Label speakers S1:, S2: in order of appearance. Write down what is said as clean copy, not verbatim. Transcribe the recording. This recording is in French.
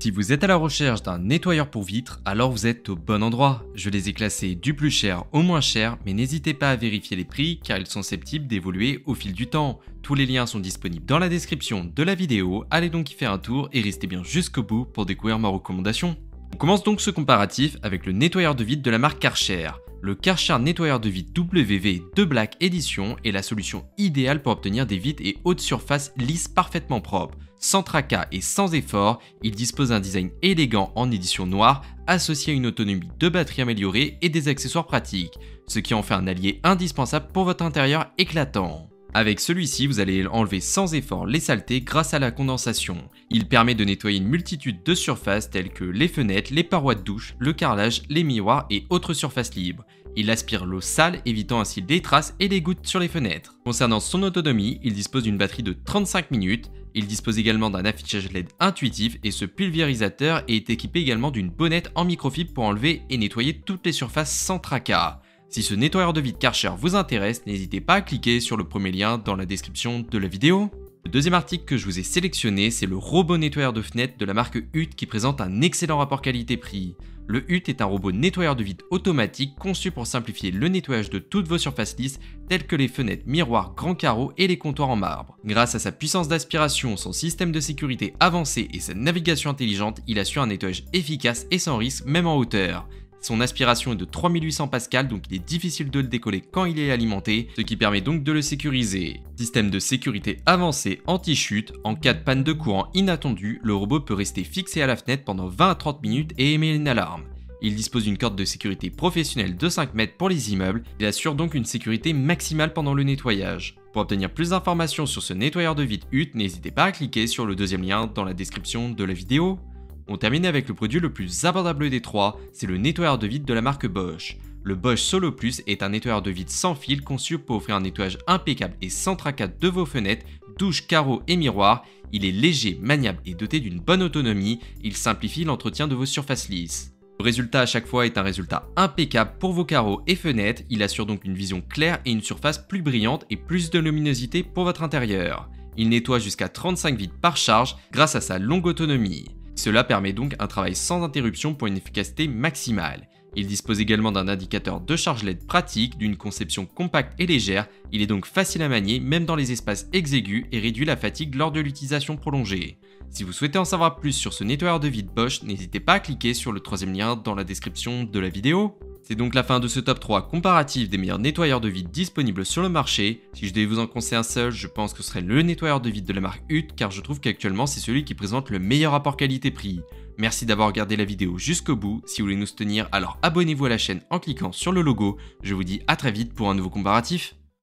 S1: Si vous êtes à la recherche d'un nettoyeur pour vitres, alors vous êtes au bon endroit. Je les ai classés du plus cher au moins cher, mais n'hésitez pas à vérifier les prix car ils sont susceptibles d'évoluer au fil du temps. Tous les liens sont disponibles dans la description de la vidéo, allez donc y faire un tour et restez bien jusqu'au bout pour découvrir ma recommandation. On commence donc ce comparatif avec le nettoyeur de vitres de la marque Karcher. Le Karcher nettoyeur de vitres WV2 Black Edition est la solution idéale pour obtenir des vitres et hautes surfaces lisses parfaitement propres. Sans tracas et sans effort, il dispose d'un design élégant en édition noire, associé à une autonomie de batterie améliorée et des accessoires pratiques, ce qui en fait un allié indispensable pour votre intérieur éclatant. Avec celui-ci, vous allez enlever sans effort les saletés grâce à la condensation. Il permet de nettoyer une multitude de surfaces telles que les fenêtres, les parois de douche, le carrelage, les miroirs et autres surfaces libres. Il aspire l'eau sale, évitant ainsi les traces et les gouttes sur les fenêtres. Concernant son autonomie, il dispose d'une batterie de 35 minutes. Il dispose également d'un affichage LED intuitif et ce pulvérisateur est équipé également d'une bonnette en microfibre pour enlever et nettoyer toutes les surfaces sans tracas. Si ce nettoyeur de vitres Karcher vous intéresse, n'hésitez pas à cliquer sur le premier lien dans la description de la vidéo. Le deuxième article que je vous ai sélectionné, c'est le robot nettoyeur de fenêtres de la marque Hut qui présente un excellent rapport qualité-prix. Le Hut est un robot nettoyeur de vitres automatique conçu pour simplifier le nettoyage de toutes vos surfaces lisses telles que les fenêtres, miroirs, grands carreaux et les comptoirs en marbre. Grâce à sa puissance d'aspiration, son système de sécurité avancé et sa navigation intelligente, il assure un nettoyage efficace et sans risque même en hauteur. Son aspiration est de 3800 pascal, donc il est difficile de le décoller quand il est alimenté, ce qui permet donc de le sécuriser. Système de sécurité avancé anti-chute, en cas de panne de courant inattendue, le robot peut rester fixé à la fenêtre pendant 20 à 30 minutes et émet une alarme. Il dispose d'une corde de sécurité professionnelle de 5 mètres pour les immeubles, il assure donc une sécurité maximale pendant le nettoyage. Pour obtenir plus d'informations sur ce nettoyeur de vitres Hut, n'hésitez pas à cliquer sur le deuxième lien dans la description de la vidéo. On termine avec le produit le plus abordable des trois, c'est le nettoyeur de vitres de la marque Bosch. Le Bosch Solo Plus est un nettoyeur de vitres sans fil conçu pour offrir un nettoyage impeccable et sans tracas de vos fenêtres, douches, carreaux et miroirs. Il est léger, maniable et doté d'une bonne autonomie, il simplifie l'entretien de vos surfaces lisses. Le résultat à chaque fois est un résultat impeccable pour vos carreaux et fenêtres, il assure donc une vision claire et une surface plus brillante et plus de luminosité pour votre intérieur. Il nettoie jusqu'à 35 vitres par charge grâce à sa longue autonomie. Cela permet donc un travail sans interruption pour une efficacité maximale. Il dispose également d'un indicateur de charge LED pratique, d'une conception compacte et légère, il est donc facile à manier même dans les espaces exigus et réduit la fatigue lors de l'utilisation prolongée. Si vous souhaitez en savoir plus sur ce nettoyeur de vitres Bosch, n'hésitez pas à cliquer sur le troisième lien dans la description de la vidéo. C'est donc la fin de ce top 3 comparatif des meilleurs nettoyeurs de vitres disponibles sur le marché. Si je devais vous en conseiller un seul, je pense que ce serait le nettoyeur de vitres de la marque Hut car je trouve qu'actuellement c'est celui qui présente le meilleur rapport qualité-prix. Merci d'avoir regardé la vidéo jusqu'au bout. Si vous voulez nous soutenir, alors abonnez-vous à la chaîne en cliquant sur le logo. Je vous dis à très vite pour un nouveau comparatif.